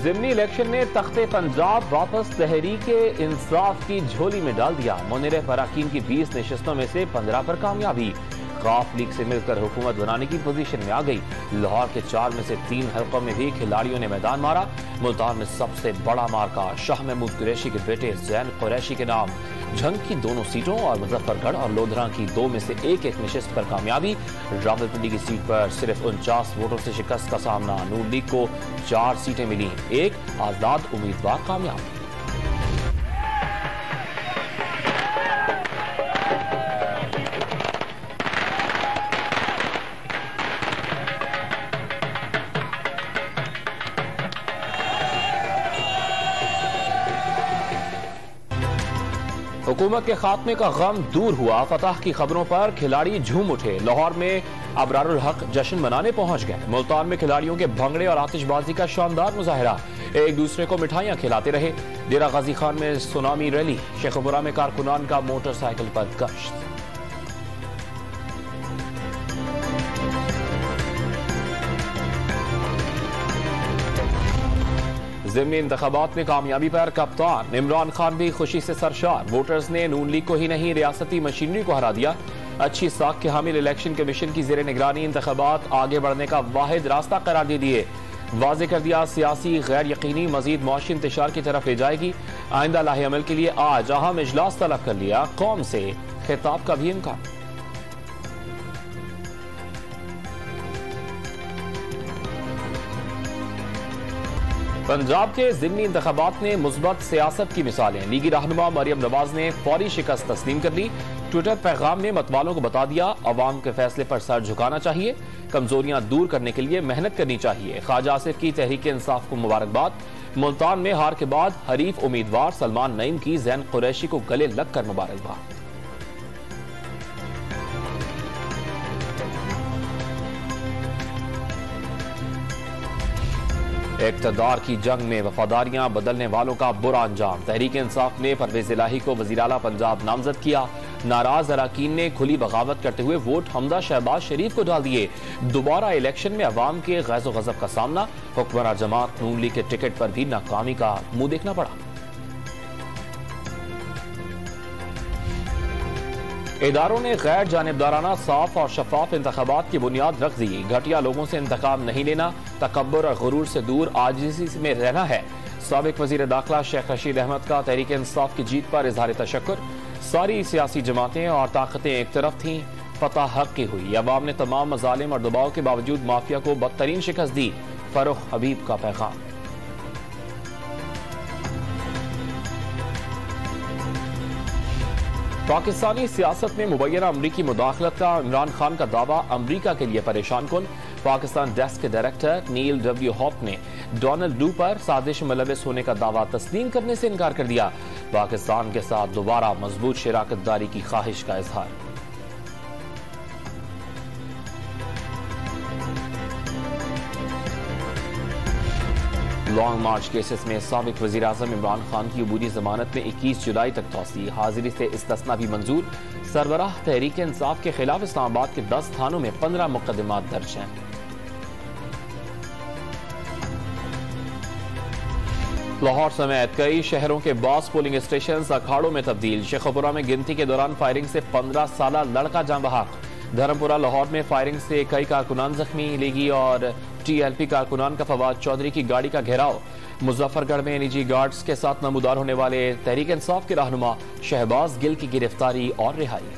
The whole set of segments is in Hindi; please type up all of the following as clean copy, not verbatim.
ज़िमनी इलेक्शन ने तख्ते पंजाब वापस तहरीक इंसाफ की झोली में डाल दिया। मुनीर फराकीन की 20 नशिस्तों में से 15 पर कामयाबी। काफ लीग से मिलकर हुकूमत बनाने की पोजीशन में आ गई। लाहौर के 4 में से 3 हल्कों में भी खिलाड़ियों ने मैदान मारा। मुल्तान में सबसे बड़ा मार्का शाह महमूद कुरैशी के बेटे जैन कुरैशी के नाम। झंग की दोनों सीटों और मुजफ्फरगढ़ और लोधरा की 2 में से 1 नशिस्त पर कामयाबी। रावलपिंडी की सीट पर सिर्फ 49 वोटों से शिकस्त का सामना। नून लीग को 4 सीटें मिली, 1 आजाद उम्मीदवार कामयाब। हुकूमत के खात्मे का गम दूर हुआ। फतह की खबरों पर खिलाड़ी झूम उठे। लाहौर में अबरारुल हक जश्न मनाने पहुंच गए। मुल्तान में खिलाड़ियों के भंगड़े और आतिशबाजी का शानदार मुजाहिरा। एक दूसरे को मिठाइयां खिलाते रहे। डेरा गाजी खान में सुनामी रैली। शेखपुरा में कारकुनान का मोटरसाइकिल पर गश्त। ज़िमनी इंतखाबात में कामयाबी पर कप्तान इमरान खान भी खुशी से सरशार। वोटर्स ने नून लीग को ही नहीं रियासती मशीनरी को हरा दिया। अच्छी साख के हामिल इलेक्शन कमीशन की जेर निगरानी इंतखाबात आगे बढ़ने का वाहिद रास्ता करार दे दिए। वाज़ेह कर दिया सियासी गैर यकीनी मजीद मुआशी इंतशार की तरफ ले जाएगी। आइंदा लाहे अमल के लिए आज अहम इजलास तलब कर लिया। कौम से खिताब का भी इम्कान। पंजाब के ज़िमनी इंतखाबात ने मुस्बत सियासत की मिसालें। लीगी रहनुमा मरियम नवाज ने फौरी शिकस्त तस्लीम कर ली। ट्विटर पैगाम में मतवालों को बता दिया अवाम के फैसले पर सर झुकाना चाहिए, कमजोरियां दूर करने के लिए मेहनत करनी चाहिए। ख्वाजा आसिफ की तहरीक इंसाफ को मुबारकबाद। मुल्तान में हार के बाद हरीफ उम्मीदवार सलमान नईम की जैन कुरैशी को गले लगकर मुबारकबाद। इक़्तिदार की जंग में वफादारियां बदलने वालों का बुरा अंजाम। तहरीक इंसाफ ने परवेज इलाही को वज़ीर आला पंजाब नामजद किया। नाराज अरकान ने खुली बगावत करते हुए वोट हमदा शहबाज शरीफ को डाल दिए। दोबारा इलेक्शन में अवाम के गैज़ो गज़ब का सामना। हुक्मरान जमात नून लीग के टिकट पर भी नाकामी का मुंह देखना पड़ा। इदारों ने गैर जानिबदाराना साफ और शफाफ इंतखाबात की बुनियाद रख दी। घटिया लोगों से इंतकाम नहीं लेना, तकब्बुर और गुरूर से दूर आजिज़ी में रहना है। साबिक वज़ीर दाखिला शेख रशीद अहमद का तहरीक इंसाफ की जीत पर इजहार तशक्कुर। सारी सियासी जमातें और ताकतें एक तरफ थीं, फतह हक की हुई। अवाम ने तमाम मजालिम और दबाव के बावजूद माफिया को बदतरीन शिकस्त दी। फरूख हबीब का पैगाम। पाकिस्तानी सियासत में मुबैना अमरीकी मुदाखलत का इमरान खान का दावा अमरीका के लिए परेशान कुन। पाकिस्तान डेस्क के डायरेक्टर नील डब्ल्यू हॉप ने डोनाल्ड ट्रंप पर साजिश में मुलविस होने का दावा तस्लीम करने से इनकार कर दिया। पाकिस्तान के साथ दोबारा मजबूत शराकतदारी की ख्वाहिश का इजहार। लॉन्ग मार्च केसेस में साबिक वज़ीर आज़म इमरान खान की अबूरी जमानत में 21 जुलाई तक तौसी। हाजिरी से इस्तिस्ना भी मंजूर। सरबराह तहरीक इंसाफ के खिलाफ इस्लामाबाद के 10 थानों में 15 मुकदमात दर्ज हैं। लाहौर समेत कई शहरों के बॉस पोलिंग स्टेशन अखाड़ों में तब्दील। शेखपुरा में गिनती के दौरान फायरिंग से 15 साला लड़का जान बहक। धर्मपुरा लाहौर में फायरिंग से कई कारकुनान जख्मी। लीगी और टीएलपी कारकुनान का फवाद चौधरी की गाड़ी का घेराव। मुजफ्फरगढ़ में निजी गार्ड्स के साथ नमूदार होने वाले तहरीक इंसाफ के रहनुमा शहबाज गिल की गिरफ्तारी और रिहाई।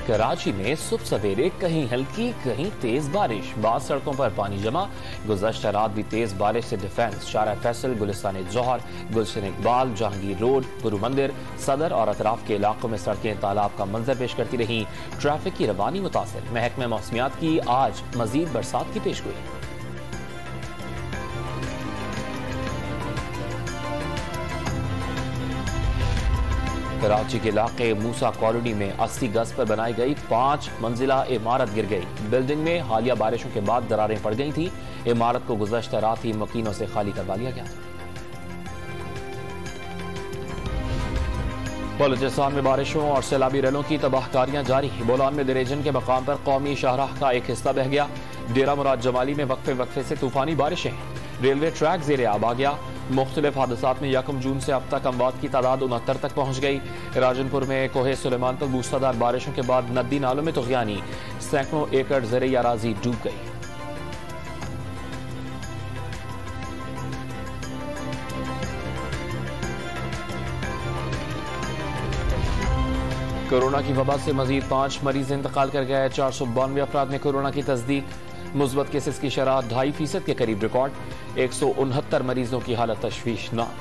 कराची में सुबह सवेरे कहीं हल्की कहीं तेज बारिश। बाद सड़कों पर पानी जमा। गुज़श्ता रात भी तेज बारिश से डिफेंस, शारा फैसल, गुलिस्तान जौहर, गुलशन इकबाल, जहांगीर रोड, गुरु मंदिर, सदर और अतराफ के इलाकों में सड़कें तालाब का मंजर पेश करती रहीं। ट्रैफिक की रवानी मुतासिर। महकमे मौसमियात की आज मजीद बरसात की पेशगोई। कराची के इलाके मूसा कॉलोनी में 80 गज पर बनाई गई 5 मंजिला इमारत गिर गई। बिल्डिंग में हालिया बारिशों के बाद दरारें पड़ गई थी। इमारत को गुज़श्ता रात ही मकीनों से खाली करवा लिया गया। बलूचिस्तान में बारिशों और सैलाबी रेलों की तबाहकारियां जारी। बोलान में दरेजन के मकाम पर कौमी शाहराह का एक हिस्सा बह गया। डेरा मुराद जमाली में वक्फे से तूफानी बारिशें। रेलवे ट्रैक ज़ेरे आब आ गया। मुख्तलिफ हादसात में 1 जून से अब तक अमवात की तादाद 69 तक पहुंच गई। राजनपुर में कोहे सुलेमान पर मूसलाधार बारिशों के बाद नदी नालों में तुग़यानी। सैकड़ों एकड़ ज़रई अराज़ी डूब गई। कोरोना की वबा से मजीद 5 मरीज इंतकाल कर गए। 492 अफराद में कोरोना की तस्दीक। मुस्बत केसेस की शरह 2.5% के करीब रिकॉर्ड। 169 मरीजों की हालत तशवीशनाक।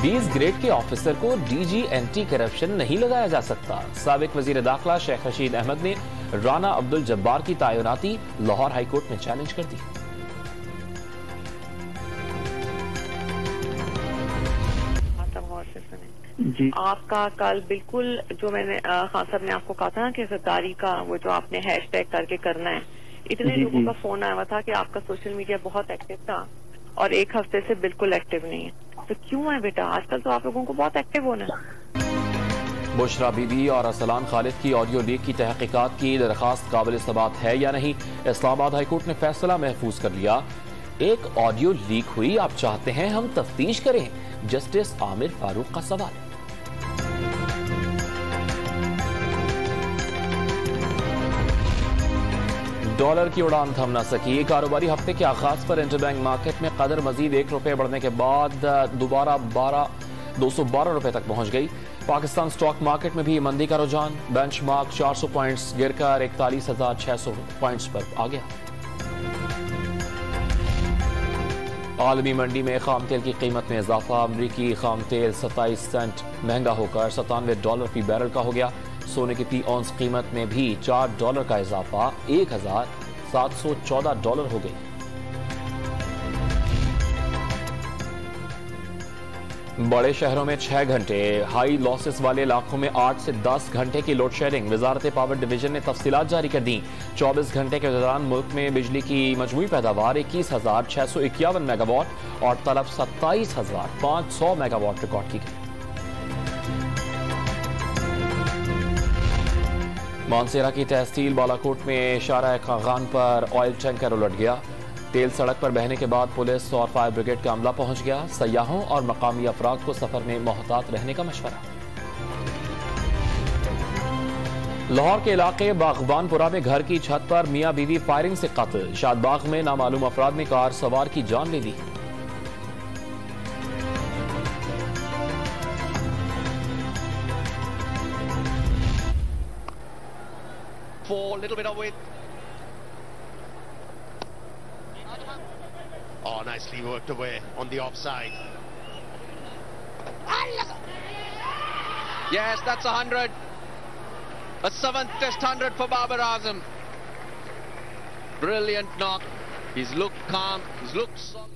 20 ग्रेड के ऑफिसर को डीजी एंटी करप्शन नहीं लगाया जा सकता। साबिक वजीर दाखिला शेख रशीद अहमद ने राना अब्दुल जब्बार की तैनाती लाहौर हाईकोर्ट में चैलेंज कर दी। जी आपका कल बिल्कुल जो मैंने खान साहब ने आपको कहा था ना कि गद्दारी का वो जो आपने हैशटैग करके करना है, इतने लोगों का फोन आया हुआ था कि आपका सोशल मीडिया बहुत एक्टिव था और 1 हफ्ते से बिल्कुल एक्टिव नहीं है। तो क्यों है बेटा? आजकल तो आप लोगों को बहुत एक्टिव होना है। बुशरा बीबी और अरसलान खालिद की ऑडियो लीक की तहकीकात की दरखास्त काबिल इस्तेमाल है या नहीं, इस्लामाबाद हाईकोर्ट ने फैसला महफूज कर लिया। एक ऑडियो लीक हुई, आप चाहते हैं हम तफ्तीश करें? जस्टिस आमिर फारूक का सवाल। डॉलर की उड़ान थम न सकी। कारोबारी हफ्ते के आगाज पर इंटरबैंक मार्केट में कदर मजीद ₹1 बढ़ने के बाद दोबारा 212 रुपए तक पहुंच गई। पाकिस्तान स्टॉक मार्केट में भी मंदी का रुझान। बेंचमार्क 400 पॉइंट्स गिरकर 41,600 पॉइंट्स पर आ गया। आलमी मंडी में खाम तेल की कीमत में इजाफा। अमरीकी खाम तेल 27 सेंट महंगा होकर $97 फी बैरल का हो गया। सोने की फी औंस कीमत में भी $4 का इजाफा, $1,714 हो गई। बड़े शहरों में 6 घंटे, हाई लॉसेस वाले इलाकों में 8 से 10 घंटे की लोड शेडिंग। वजारत पावर डिवीजन ने तफसीलात जारी कर दी। 24 घंटे के दौरान मुल्क में बिजली की मजमूई पैदावार 21,651 मेगावाट और तलब 27,500 मेगावाट रिकॉर्ड की गई। मानसेरा की तहसील बालाकोट में शारा खागान पर ऑयल टैंकर उलट गया। तेल सड़क पर बहने के बाद पुलिस और फायर ब्रिगेड का अमला पहुंच गया। सयाहों और मकामी अफराद को सफर में मोहतात रहने का मशवरा। लाहौर के इलाके बागबानपुरा में घर की छत पर मियां बीवी फायरिंग से कत्ल। शादबाग में नामालूम अफराद ने कार सवार की जान ले ली। Oh, nicely worked away on the offside. Yes, that's 100. A 7th test 100 for Babar Azam. Brilliant knock. He's looked calm. He's looked solid.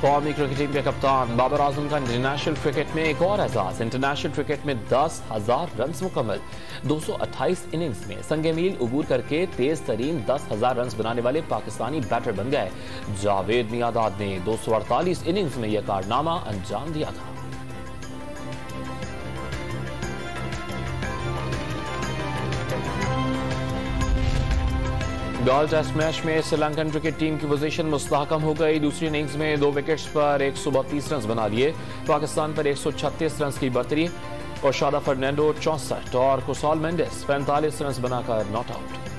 कौमी क्रिकेट टीम के कप्तान बाबर आजम का इंटरनेशनल क्रिकेट में एक और एजाज। इंटरनेशनल क्रिकेट में 10,000 रन मुकम्मल। 228 इनिंग्स में संगे-मील उबूर करके तेज तरीन 10,000 रन बनाने वाले पाकिस्तानी बैटर बन गए। जावेद मियादाद ने 248 इनिंग्स में यह कारनामा अंजाम दिया था। गाल टेस्ट मैच में श्रीलंकन क्रिकेट टीम की पोजीशन मुस्तहकम हो गई। दूसरी इनिंग्स में 2 विकेट्स पर 132 रन बना लिए। पाकिस्तान पर 136 रन की बढ़तरी और शादा फर्नांडो 64 और कुसाल मेंडिस 45 रन बनाकर नॉट आउट।